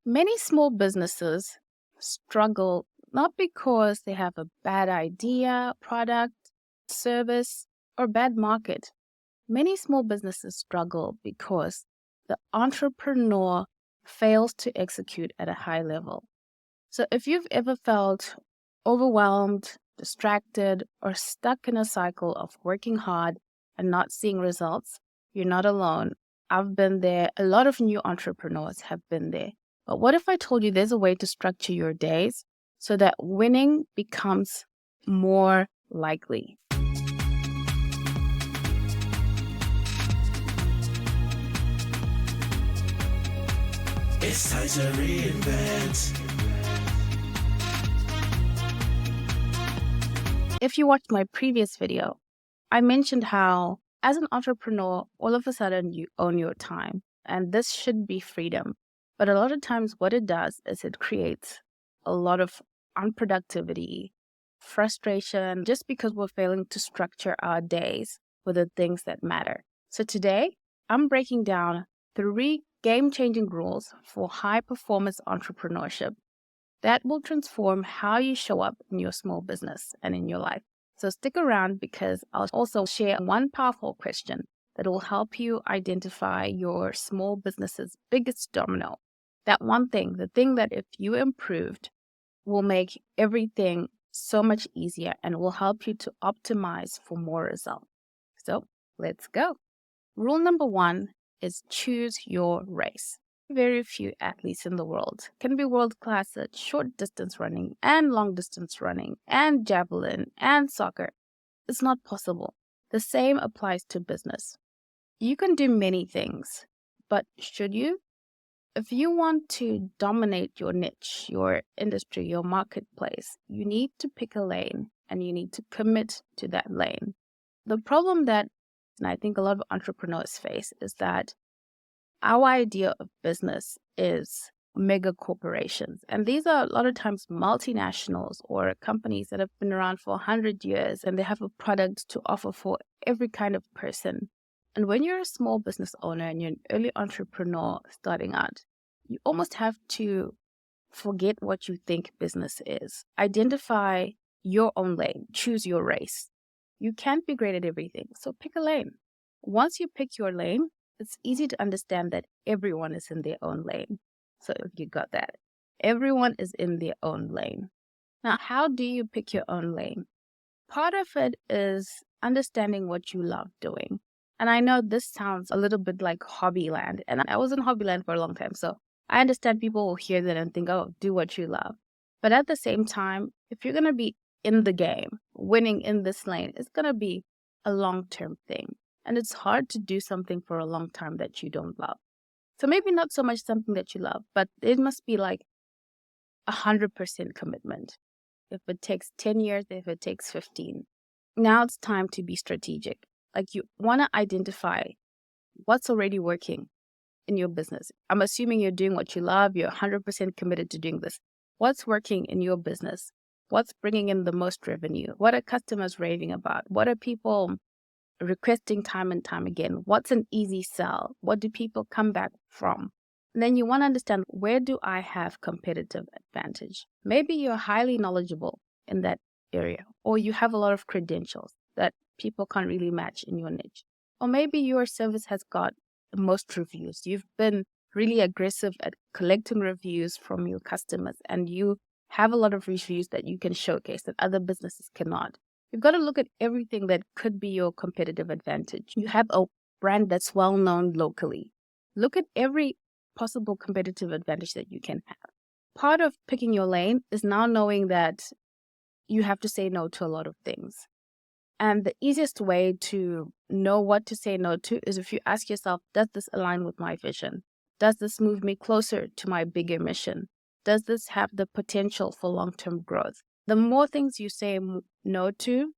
Many small businesses struggle not because they have a bad idea, product, service, or bad market. Many small businesses struggle because the entrepreneur fails to execute at a high level. So if you've ever felt overwhelmed, distracted, or stuck in a cycle of working hard and not seeing results, you're not alone. I've been there. A lot of new entrepreneurs have been there. But what if I told you there's a way to structure your days so that winning becomes more likely? It's time to reinvent. If you watched my previous video, I mentioned how as an entrepreneur, all of a sudden you own your time, and this should be freedom. But a lot of times what it does is it creates a lot of unproductivity, frustration, just because we're failing to structure our days with the things that matter. So today, I'm breaking down 3 game-changing rules for high-performance entrepreneurship that will transform how you show up in your small business and in your life. So stick around because I'll also share one powerful question that will help you identify your small business's biggest domino. That one thing, the thing that if you improved will make everything so much easier and will help you to optimize for more results. So let's go. Rule number 1 is choose your race. Very few athletes in the world can be world class at short distance running and long distance running and javelin and soccer. It's not possible. The same applies to business. You can do many things, but should you? If you want to dominate your niche, your industry, your marketplace, you need to pick a lane and you need to commit to that lane. The problem that and I think a lot of entrepreneurs face is that our idea of business is mega corporations. And these are a lot of times multinationals or companies that have been around for 100 years and they have a product to offer for every kind of person. And when you're a small business owner and you're an early entrepreneur starting out, you almost have to forget what you think business is. Identify your own lane, choose your race. You can't be great at everything, so pick a lane. Once you pick your lane, it's easy to understand that everyone is in their own lane. So if you got that, everyone is in their own lane. Now, how do you pick your own lane? Part of it is understanding what you love doing. And I know this sounds a little bit like Hobbyland, and I was in Hobbyland for a long time, so I understand people will hear that and think, oh, do what you love. But at the same time, if you're going to be in the game, winning in this lane, it's going to be a long-term thing. And it's hard to do something for a long time that you don't love. So maybe not so much something that you love, but it must be like 100% commitment. If it takes 10 years, if it takes 15. Now it's time to be strategic. Like you want to identify what's already working in your business. I'm assuming you're doing what you love. You're 100% committed to doing this. What's working in your business? What's bringing in the most revenue? What are customers raving about? What are people requesting time and time again? What's an easy sell? What do people come back from? And then you want to understand, where do I have competitive advantage? Maybe you're highly knowledgeable in that area, or you have a lot of credentials that people can't really match in your niche. Or maybe your service has got the most reviews. You've been really aggressive at collecting reviews from your customers, and you have a lot of reviews that you can showcase that other businesses cannot. You've got to look at everything that could be your competitive advantage. You have a brand that's well known locally. Look at every possible competitive advantage that you can have. Part of picking your lane is now knowing that you have to say no to a lot of things. And the easiest way to know what to say no to is if you ask yourself, does this align with my vision? Does this move me closer to my bigger mission? Does this have the potential for long-term growth? The more things you say no to,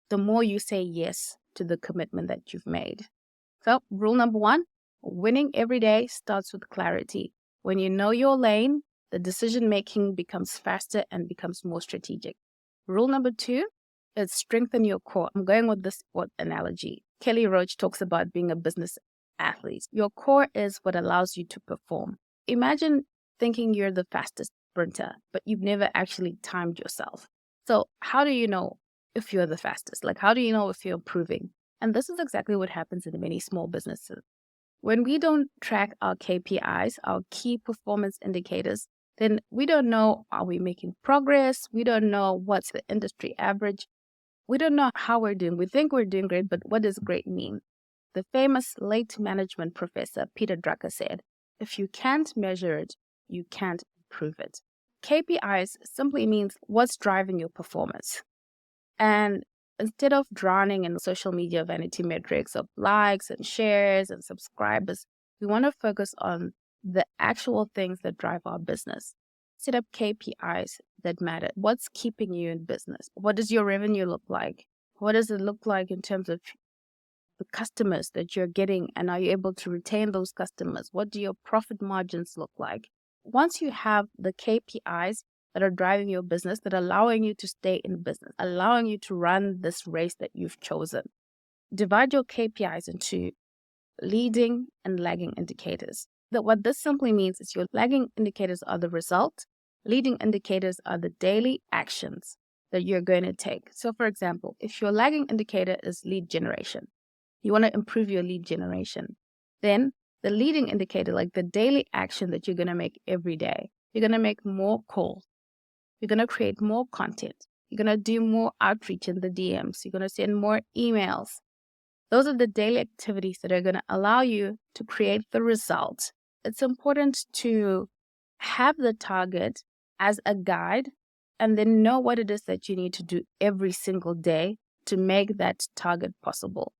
the more you say yes to the commitment that you've made. So, rule number 1, winning every day starts with clarity. When you know your lane, the decision-making becomes faster and becomes more strategic. Rule number 2 is strengthen your core. I'm going with the sport analogy. Kelly Roach talks about being a business athlete. Your core is what allows you to perform. Imagine thinking you're the fastest sprinter, but you've never actually timed yourself. So how do you know if you're the fastest? Like, how do you know if you're improving? And this is exactly what happens in many small businesses. When we don't track our KPIs, our key performance indicators, then we don't know, are we making progress? We don't know what's the industry average. We don't know how we're doing. We think we're doing great, but what does great mean? The famous late management professor, Peter Drucker, said, if you can't measure it, you can't improve it. KPIs simply means what's driving your performance. And instead of drowning in social media vanity metrics of likes and shares and subscribers, we want to focus on the actual things that drive our business. Set up KPIs that matter. What's keeping you in business? What does your revenue look like? What does it look like in terms of the customers that you're getting, and are you able to retain those customers? What do your profit margins look like? Once you have the KPIs that are driving your business, that are allowing you to stay in business, allowing you to run this race that you've chosen, divide your KPIs into leading and lagging indicators. What this simply means is your lagging indicators are the result, leading indicators are the daily actions that you're going to take. So for example, if your lagging indicator is lead generation, you want to improve your lead generation, then the leading indicator, like the daily action that you're going to make every day, you're going to make more calls. You're going to create more content. You're going to do more outreach in the DMs. You're going to send more emails. Those are the daily activities that are going to allow you to create the result. It's important to have the target as a guide and then know what it is that you need to do every single day to make that target possible.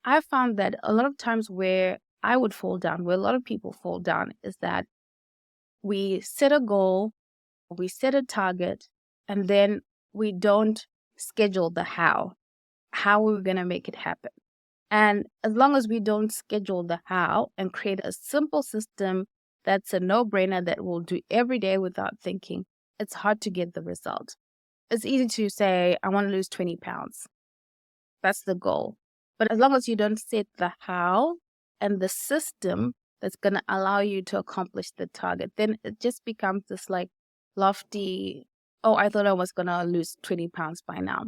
I found that a lot of times where I would fall down, where a lot of people fall down, is that we set a goal, we set a target, and then we don't schedule the how we're going to make it happen. And as long as we don't schedule the how and create a simple system that's a no-brainer that we'll do every day without thinking, it's hard to get the result. It's easy to say, I want to lose 20 pounds. That's the goal. But as long as you don't set the how and the system that's going to allow you to accomplish the target, then it just becomes this like lofty, oh, I thought I was going to lose 20 pounds by now.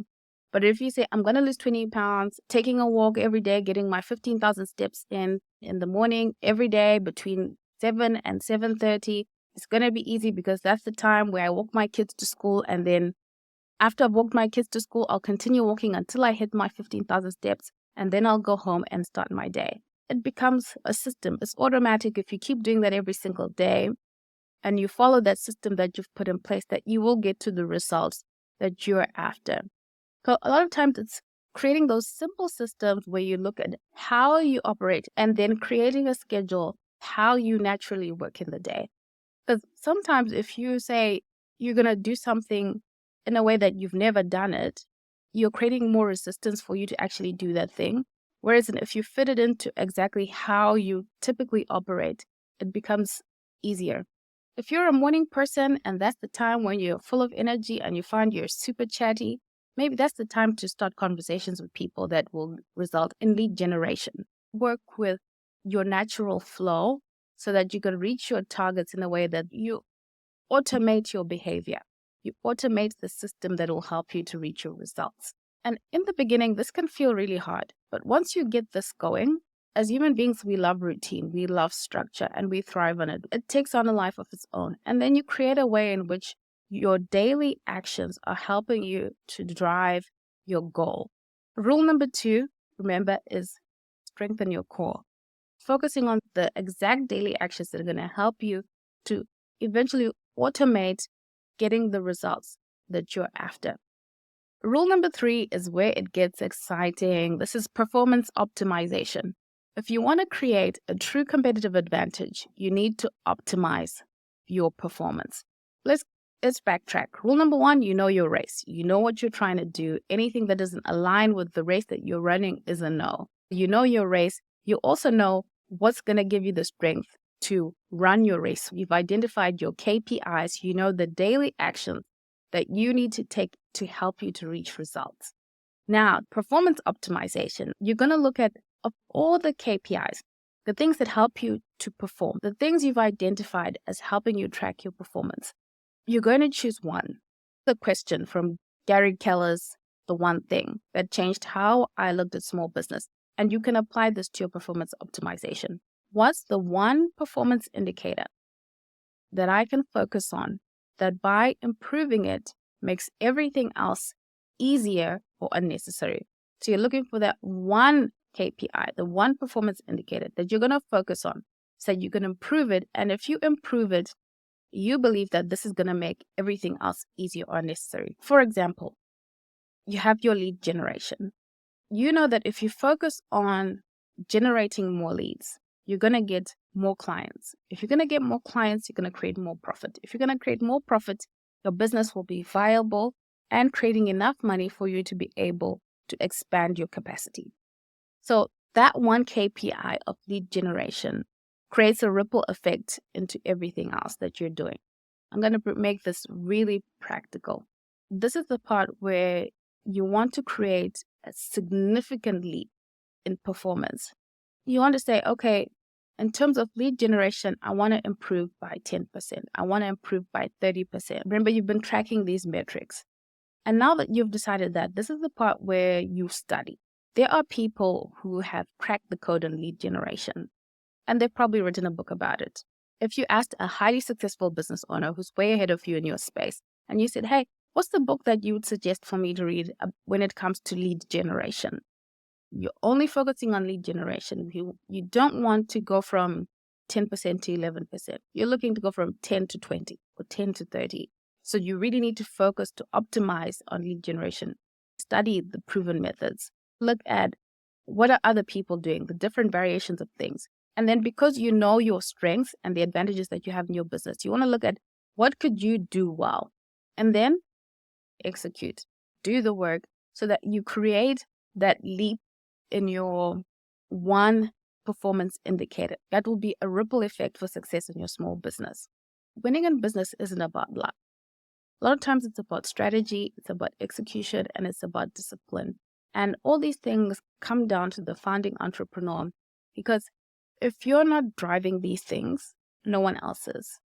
But if you say, I'm going to lose 20 pounds, taking a walk every day, getting my 15,000 steps in the morning, every day between 7 and 7:30, it's going to be easy because that's the time where I walk my kids to school. And then after I've walked my kids to school, I'll continue walking until I hit my 15,000 steps. And then I'll go home and start my day. It becomes a system. It's automatic. If you keep doing that every single day and you follow that system that you've put in place, that you will get to the results that you're after. So a lot of times it's creating those simple systems where you look at how you operate and then creating a schedule, how you naturally work in the day. Because sometimes if you say you're going to do something in a way that you've never done it, you're creating more resistance for you to actually do that thing. Whereas if you fit it into exactly how you typically operate, it becomes easier. If you're a morning person and that's the time when you're full of energy and you find you're super chatty, maybe that's the time to start conversations with people that will result in lead generation. Work with your natural flow so that you can reach your targets in a way that you automate your behavior. You automate the system that will help you to reach your results. And in the beginning, this can feel really hard. But once you get this going, as human beings, we love routine, we love structure, and we thrive on it. It takes on a life of its own. And then you create a way in which your daily actions are helping you to drive your goal. Rule number 2, remember, is strengthen your core. Focusing on the exact daily actions that are going to help you to eventually automate getting the results that you're after. Rule number 3 is where it gets exciting. This is performance optimization. If you want to create a true competitive advantage, you need to optimize your performance. Let's backtrack. Rule number 1, you know your race. You know what you're trying to do. Anything that doesn't align with the race that you're running is a no. You know your race. You also know what's going to give you the strength to run your race. You've identified your KPIs. You know the daily actions that you need to take to help you to reach results. Now, performance optimization, you're going to look at of all the KPIs, the things that help you to perform, the things you've identified as helping you track your performance. You're going to choose one. The question from Gary Keller's The One Thing that changed how I looked at small business. And you can apply this to your performance optimization. What's the one performance indicator that I can focus on that by improving it makes everything else easier or unnecessary? So you're looking for that one KPI, the one performance indicator that you're going to focus on so you can improve it. And if you improve it, you believe that this is going to make everything else easier or unnecessary. For example, you have your lead generation. You know that if you focus on generating more leads, you're going to get more clients. If you're going to get more clients, you're going to create more profit. If you're going to create more profit, your business will be viable and creating enough money for you to be able to expand your capacity. So that one KPI of lead generation creates a ripple effect into everything else that you're doing. I'm going to make this really practical. This is the part where you want to create a significant leap in performance. You want to say, okay, in terms of lead generation, I want to improve by 10%. I want to improve by 30%. Remember, you've been tracking these metrics. And now that you've decided that, this is the part where you study. There are people who have cracked the code on lead generation, and they've probably written a book about it. If you asked a highly successful business owner who's way ahead of you in your space, and you said, hey, what's the book that you would suggest for me to read when it comes to lead generation? You're only focusing on lead generation. You don't want to go from 10% to 11%. You're looking to go from 10 to 20 or 10 to 30. So you really need to focus to optimize on lead generation. Study the proven methods. Look at what are other people doing, the different variations of things. And then because you know your strengths and the advantages that you have in your business, you want to look at what could you do well, and then execute, do the work so that you create that leap in your one performance indicator. That will be a ripple effect for success in your small business. Winning in business isn't about luck. A lot of times it's about strategy, it's about execution, and it's about discipline. And all these things come down to the founding entrepreneur, because if you're not driving these things, no one else is.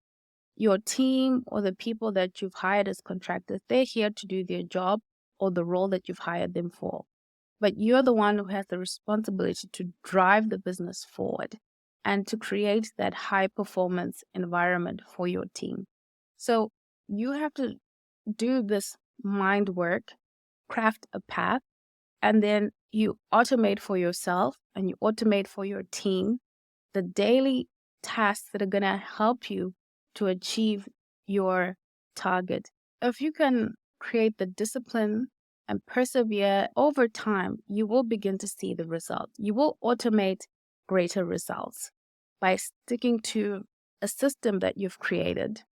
Your team or the people that you've hired as contractors, they're here to do their job or the role that you've hired them for. But you're the one who has the responsibility to drive the business forward and to create that high performance environment for your team. So you have to do this mind work, craft a path, and then you automate for yourself and you automate for your team the daily tasks that are going to help you to achieve your target. If you can create the discipline and persevere over time, you will begin to see the result. You will automate greater results by sticking to a system that you've created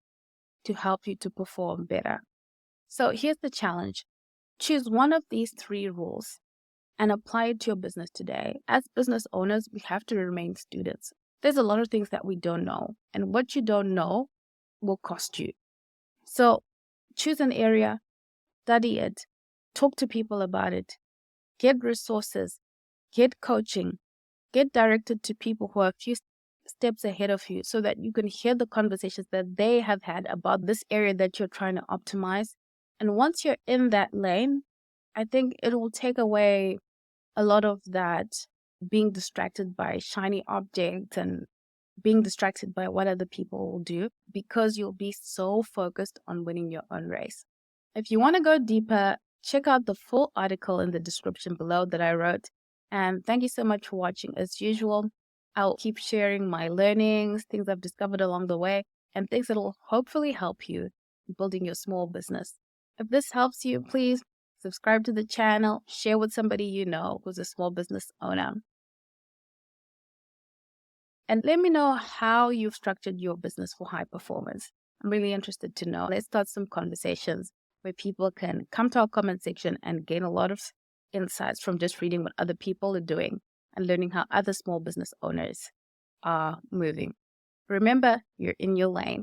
to help you to perform better. So here's the challenge. Choose one of these 3 rules and apply it to your business today. As business owners, we have to remain students. There's a lot of things that we don't know, and what you don't know will cost you. So choose an area, study it, talk to people about it, get resources, get coaching, get directed to people who are a few steps ahead of you so that you can hear the conversations that they have had about this area that you're trying to optimize. And once you're in that lane, I think it will take away a lot of that being distracted by shiny objects and being distracted by what other people will do, because you'll be so focused on winning your own race. If you want to go deeper, check out the full article in the description below that I wrote. And thank you so much for watching. As usual, I'll keep sharing my learnings, things I've discovered along the way, and things that will hopefully help you in building your small business. If this helps you, please subscribe to the channel, share with somebody you know who's a small business owner. And let me know how you've structured your business for high performance. I'm really interested to know. Let's start some conversations where people can come to our comment section and gain a lot of insights from just reading what other people are doing and learning how other small business owners are moving. Remember, you're in your lane.